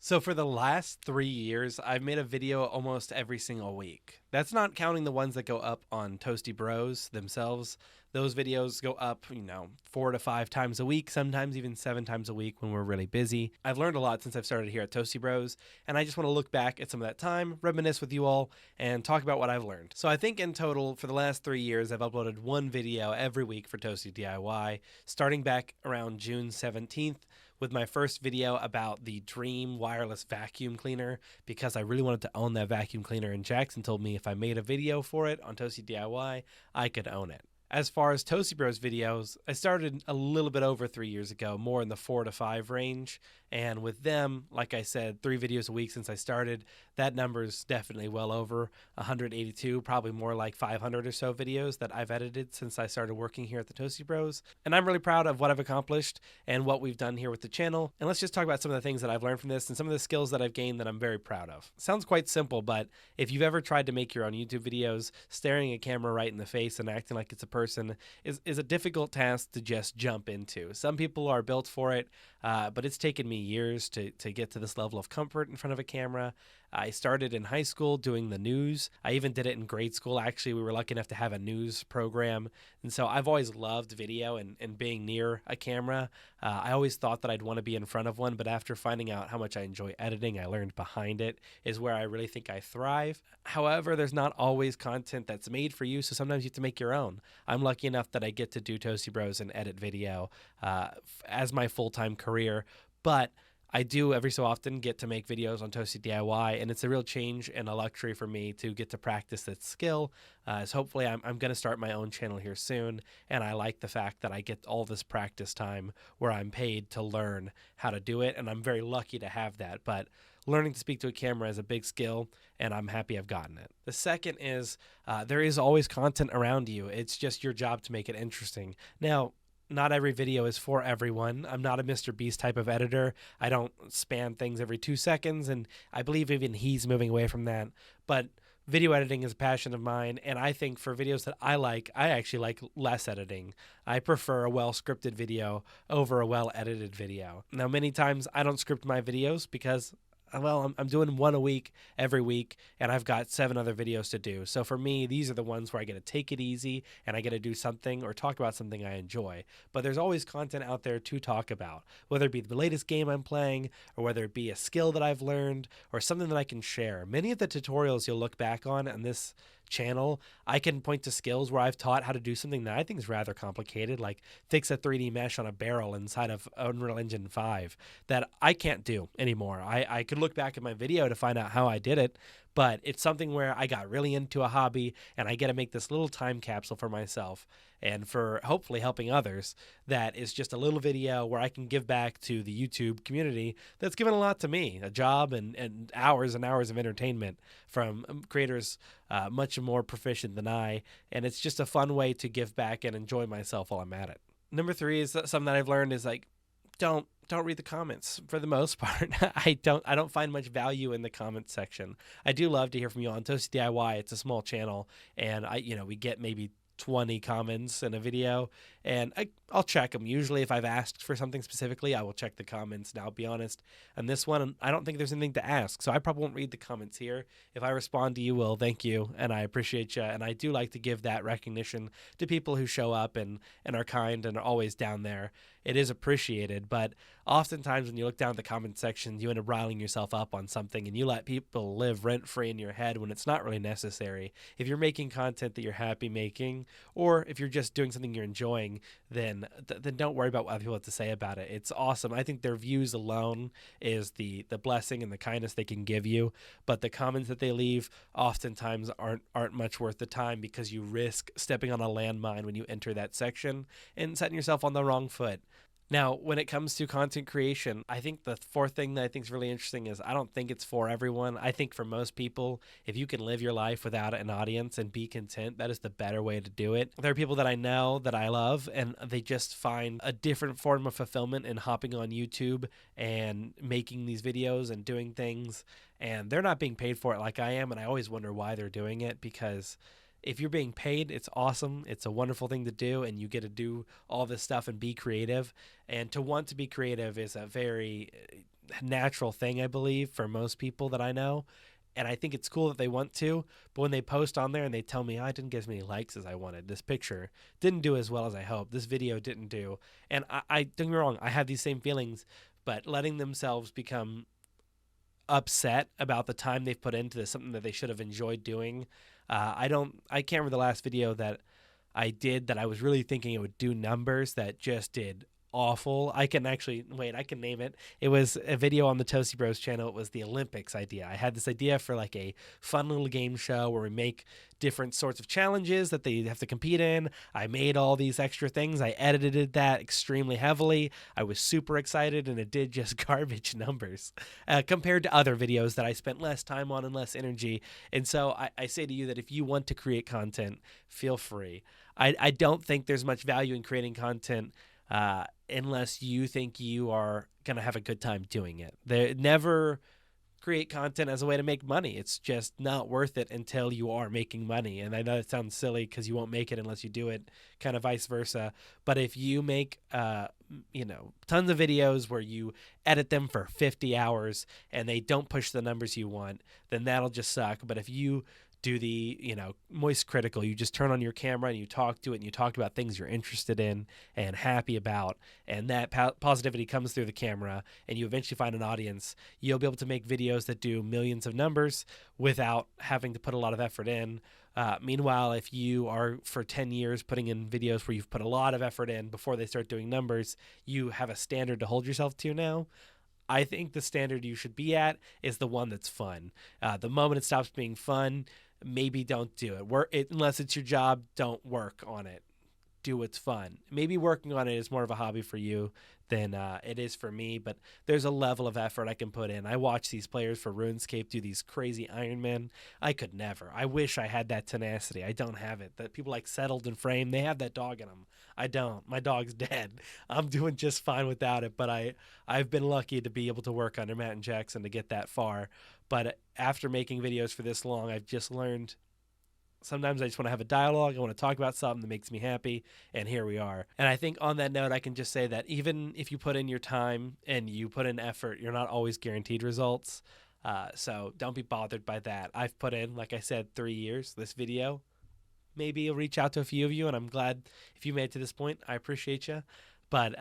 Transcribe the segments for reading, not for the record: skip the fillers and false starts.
So for the last 3 years, I've made a video almost every single week. That's not counting the ones that go up on Toasty Bros themselves. Those videos go up, 4 to 5 times a week, sometimes even 7 times a week when we're really busy. I've learned a lot since I've started here at Toasty Bros, and I just want to look back at some of that time, reminisce with you all, and talk about what I've learned. So I think in total, for the last 3 years, I've uploaded one video every week for Toasty DIY, starting back around June 17th with my first video about the Dream wireless vacuum cleaner because I really wanted to own that vacuum cleaner, and Jackson told me if I made a video for it on Toasty DIY, I could own it. As far as Toasty Bros videos, I started a little bit over 3 years ago, more in the 4 to 5 range. And with them, like I said, 3 videos a week since I started, that number's definitely well over 182, probably more like 500 or so videos that I've edited since I started working here at the Toasty Bros. And I'm really proud of what I've accomplished and what we've done here with the channel. And let's just talk about some of the things that I've learned from this and some of the skills that I've gained that I'm very proud of. Sounds quite simple, but if you've ever tried to make your own YouTube videos, staring a camera right in the face and acting like it's a person is a difficult task to just jump into. Some people are built for it, but it's taken me years to get to this level of comfort in front of a camera. I started in high school doing the news. I even did it in grade school. Actually, we were lucky enough to have a news program. And so I've always loved video and being near a camera. I always thought that I'd want to be in front of one, but after finding out how much I enjoy editing, I learned behind it is where I really think I thrive. However, there's not always content that's made for you, so sometimes you have to make your own. I'm lucky enough that I get to do Toasty Bros and edit video as my full-time career, but I do every so often get to make videos on Toasty DIY, and it's a real change and a luxury for me to get to practice that skill. So hopefully I'm going to start my own channel here soon, and I like the fact that I get all this practice time where I'm paid to learn how to do it, and I'm very lucky to have that. But learning to speak to a camera is a big skill, and I'm happy I've gotten it. The second is there is always content around you. It's just your job to make it interesting. Now, not every video is for everyone. I'm not a Mr. Beast type of editor. I don't span things every 2 seconds, and I believe even he's moving away from that. But video editing is a passion of mine, and I think for videos that I actually like less editing. I prefer a well-scripted video over a well-edited video. Now, many times I don't script my videos because I'm doing one a week every week, and I've got 7 other videos to do. So for me, these are the ones where I get to take it easy and I get to do something or talk about something I enjoy. But there's always content out there to talk about, whether it be the latest game I'm playing or whether it be a skill that I've learned or something that I can share. Many of the tutorials you'll look back on this channel, I can point to skills where I've taught how to do something that I think is rather complicated, like fix a 3D mesh on a barrel inside of Unreal Engine 5 that I can't do anymore. I could look back at my video to find out how I did it, but it's something where I got really into a hobby and I get to make this little time capsule for myself and for hopefully helping others. That is just a little video where I can give back to the YouTube community that's given a lot to me, a job and hours and hours of entertainment from creators much more proficient than I. And it's just a fun way to give back and enjoy myself while I'm at it. Number 3 is something that I've learned is like, don't read the comments for the most part. I don't find much value in the comments section. I do love to hear from you on Toasty DIY. It's a small channel, and we get maybe 20 comments in a video, and I'll check them. Usually if I've asked for something specifically, I will check the comments. Now, I'll be honest, on this one, I don't think there's anything to ask, so I probably won't read the comments here. If I respond to you, well, thank you, and I appreciate you, and I do like to give that recognition to people who show up and are kind and are always down there. It is appreciated, but oftentimes when you look down at the comment section, you end up riling yourself up on something and you let people live rent-free in your head when it's not really necessary. If you're making content that you're happy making, or if you're just doing something you're enjoying, then don't worry about what other people have to say about it. It's awesome. I think their views alone is the blessing and the kindness they can give you, but the comments that they leave oftentimes aren't much worth the time because you risk stepping on a landmine when you enter that section and setting yourself on the wrong foot. Now, when it comes to content creation, I think the 4th thing that I think is really interesting is I don't think it's for everyone. I think for most people, if you can live your life without an audience and be content, that is the better way to do it. There are people that I know that I love, and they just find a different form of fulfillment in hopping on YouTube and making these videos and doing things, and they're not being paid for it like I am, and I always wonder why they're doing it because if you're being paid, it's awesome. It's a wonderful thing to do, and you get to do all this stuff and be creative. And to want to be creative is a very natural thing, I believe, for most people that I know. And I think it's cool that they want to, but when they post on there and they tell me, I didn't get as many likes as I wanted, this picture didn't do as well as I hoped, this video didn't do. And I don't get me wrong, I have these same feelings, but letting themselves become upset about the time they've put into this, something that they should have enjoyed doing. I can't remember the last video that I did that I was really thinking it would do numbers that just did awful. I can name it. It was a video on the Toasty Bros channel. It was the Olympics idea. I had this idea for like a fun little game show where we make different sorts of challenges that they have to compete in. I made all these extra things. I edited that extremely heavily. I was super excited, and it did just garbage numbers compared to other videos that I spent less time on and less energy. And so I say to you that if you want to create content, feel free. I don't think there's much value in creating content unless you think you are going to have a good time doing it. They never create content as a way to make money. It's just not worth it until you are making money. And I know it sounds silly because you won't make it unless you do it, kind of vice versa. But if you make, tons of videos where you edit them for 50 hours and they don't push the numbers you want, then that'll just suck. But if you do the, Moist Critical, you just turn on your camera and you talk to it and you talk about things you're interested in and happy about, and that positivity comes through the camera and you eventually find an audience, you'll be able to make videos that do millions of numbers without having to put a lot of effort in. Meanwhile, if you are for 10 years putting in videos where you've put a lot of effort in before they start doing numbers, you have a standard to hold yourself to now. I think the standard you should be at is the one that's fun. The moment it stops being fun, maybe don't do it. Unless it's your job, don't work on it. Do what's fun. Maybe working on it is more of a hobby for you than it is for me, but there's a level of effort I can put in. I watch these players for RuneScape do these crazy Ironman. I could never. I wish I had that tenacity. I don't have it. That people like Settled and Frame, they have that dog in them. I don't. My dog's dead. I'm doing just fine without it, but I've been lucky to be able to work under Matt and Jackson to get that far. But after making videos for this long, I've just learned sometimes I just want to have a dialogue. I want to talk about something that makes me happy, and here we are. And I think on that note, I can just say that even if you put in your time and you put in effort, you're not always guaranteed results. So don't be bothered by that. I've put in, like I said, 3 years. This video, maybe it'll reach out to a few of you, and I'm glad if you made it to this point. I appreciate you. But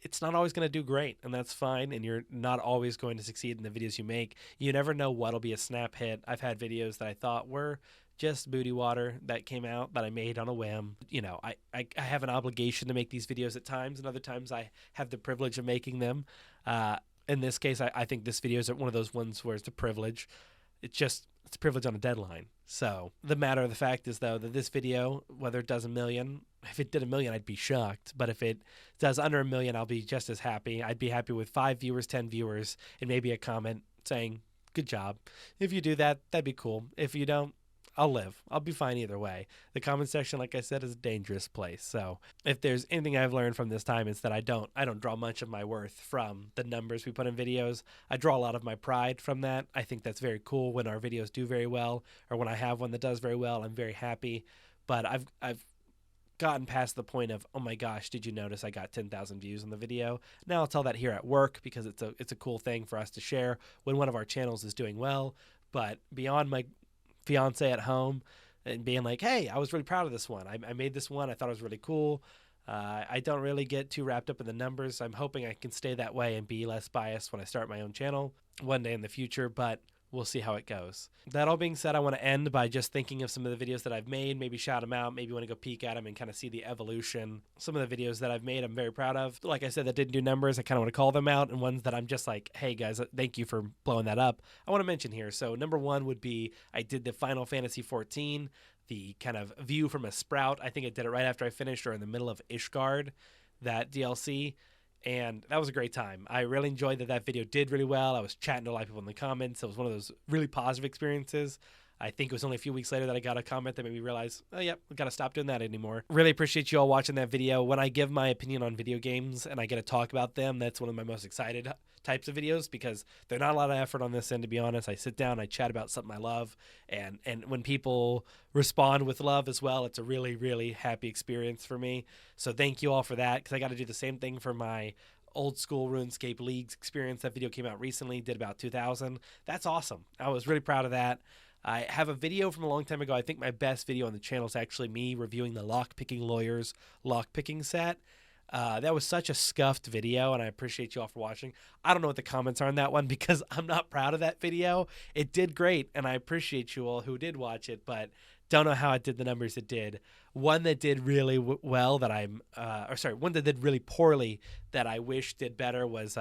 it's not always going to do great, and that's fine, and you're not always going to succeed in the videos you make. You never know what'll be a snap hit. I've had videos that I thought were just booty water that came out that I made on a whim. I have an obligation to make these videos at times, and other times I have the privilege of making them. In this case, I think this video is one of those ones where it's a privilege. It's a privilege on a deadline. So the matter of the fact is, though, that this video, whether it does 1 million, if it did 1 million, I'd be shocked. But if it does under 1 million, I'll be just as happy. I'd be happy with 5 viewers, 10 viewers, and maybe a comment saying, good job. If you do that, that'd be cool. If you don't, I'll live. I'll be fine either way. The comment section, like I said, is a dangerous place. So if there's anything I've learned from this time, it's that I don't draw much of my worth from the numbers we put in videos. I draw a lot of my pride from that. I think that's very cool when our videos do very well, or when I have one that does very well. I'm very happy. But I've gotten past the point of, oh my gosh, did you notice I got 10,000 views on the video? Now I'll tell that here at work because it's a cool thing for us to share when one of our channels is doing well. But beyond my fiance at home and being like, hey, I was really proud of this one. I made this one. I thought it was really cool. I don't really get too wrapped up in the numbers. I'm hoping I can stay that way and be less biased when I start my own channel one day in the future, but we'll see how it goes. That all being said, I want to end by just thinking of some of the videos that I've made, maybe shout them out, maybe want to go peek at them and kind of see the evolution. Some of the videos that I've made, I'm very proud of. Like I said, that didn't do numbers. I kind of want to call them out, and ones that I'm just like, hey guys, thank you for blowing that up. I want to mention here. So number one would be I did the Final Fantasy XIV, the kind of view from a sprout. I think I did it right after I finished or in the middle of Ishgard, that DLC. And that was a great time. I really enjoyed that video did really well. I was chatting to a lot of people in the comments. It was one of those really positive experiences. I think it was only a few weeks later that I got a comment that made me realize, oh, yep, we got to stop doing that anymore. Really appreciate you all watching that video. When I give my opinion on video games and I get to talk about them, that's one of my most excited types of videos because there's not a lot of effort on this end, to be honest. I sit down, I chat about something I love, and when people respond with love as well, it's a really, really happy experience for me. So thank you all for that, because I got to do the same thing for my old school RuneScape Leagues experience. That video came out recently, did about 2,000. That's awesome. I was really proud of that. I have a video from a long time ago. I think my best video on the channel is actually me reviewing the Lockpicking Lawyers lockpicking set. That was such a scuffed video, and I appreciate you all for watching. I don't know what the comments are on that one because I'm not proud of that video. It did great, and I appreciate you all who did watch it, but don't know how it did the numbers it did. One that did really well that one that did really poorly that I wish did better was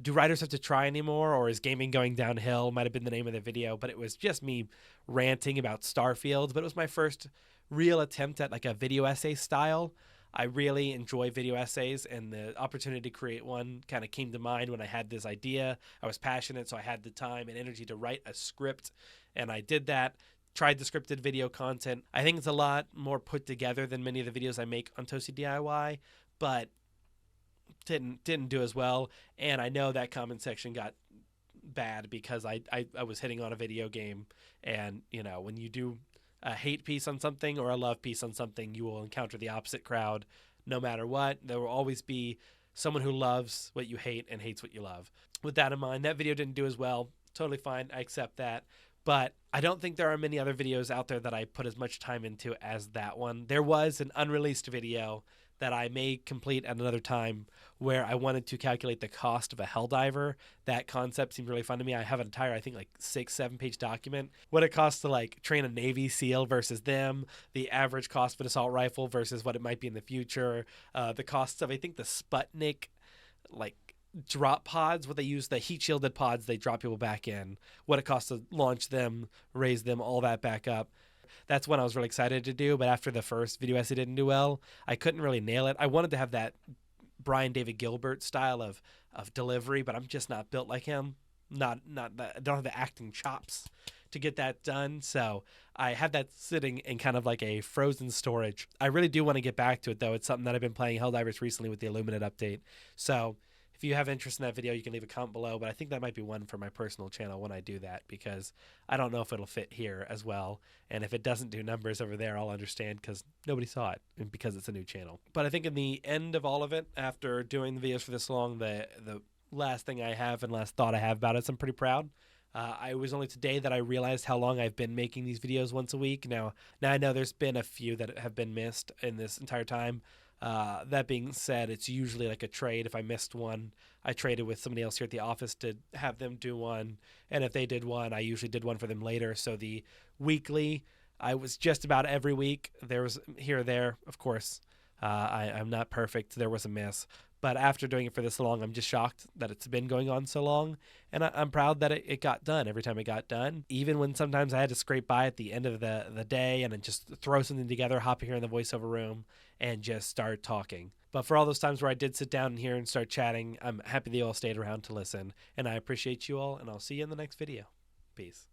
do writers have to try anymore, or is gaming going downhill? Might have been the name of the video, but it was just me ranting about Starfield. But it was my first real attempt at like a video essay style. I really enjoy video essays, and the opportunity to create one kind of came to mind when I had this idea. I was passionate, so I had the time and energy to write a script, and I did that. Tried the scripted video content. I think it's a lot more put together than many of the videos I make on Toasty DIY, but didn't do as well. And I know that comment section got bad because I was hitting on a video game, and when you do a hate piece on something or a love piece on something, you will encounter the opposite crowd no matter what. There will always be someone who loves what you hate and hates what you love. With that in mind, that video didn't do as well. Totally fine. I accept that. But I don't think there are many other videos out there that I put as much time into as that one. There was an unreleased video that I may complete at another time where I wanted to calculate the cost of a Helldiver. That concept seemed really fun to me. I have an entire, I think, like 6-7 page document. What it costs to like train a Navy SEAL versus them, the average cost of an assault rifle versus what it might be in the future, the costs of, I think, the Sputnik, like, drop pods, what they use, the heat shielded pods they drop people back in, what it costs to launch them, raise them, all that back up. That's one I was really excited to do, but after the first video essay didn't do well, I couldn't really nail it. I wanted to have that Brian David Gilbert style of delivery, but I'm just not built like him. I don't have the acting chops to get that done, so I had that sitting in kind of like a frozen storage. I really do want to get back to it, though. It's something that I've been playing Helldivers recently with the Illuminate update, so if you have interest in that video, you can leave a comment below, but I think that might be one for my personal channel when I do that, because I don't know if it'll fit here as well. And if it doesn't do numbers over there, I'll understand, because nobody saw it and because it's a new channel. But I think in the end of all of it, after doing the videos for this long, the last thing I have and last thought I have about it is I'm pretty proud. It was only today that I realized how long I've been making these videos once a week. Now I know there's been a few that have been missed in this entire time. That being said, it's usually like a trade. If I missed one, I traded with somebody else here at the office to have them do one. And if they did one, I usually did one for them later. So the weekly, I was just about every week. There was here or there, of course. I'm not perfect. There was a miss. But after doing it for this long, I'm just shocked that it's been going on so long. And I'm proud that it got done every time it got done. Even when sometimes I had to scrape by at the end of the day and then just throw something together, hop here in the voiceover room and just start talking. But for all those times where I did sit down here and start chatting, I'm happy that you all stayed around to listen. And I appreciate you all, and I'll see you in the next video. Peace.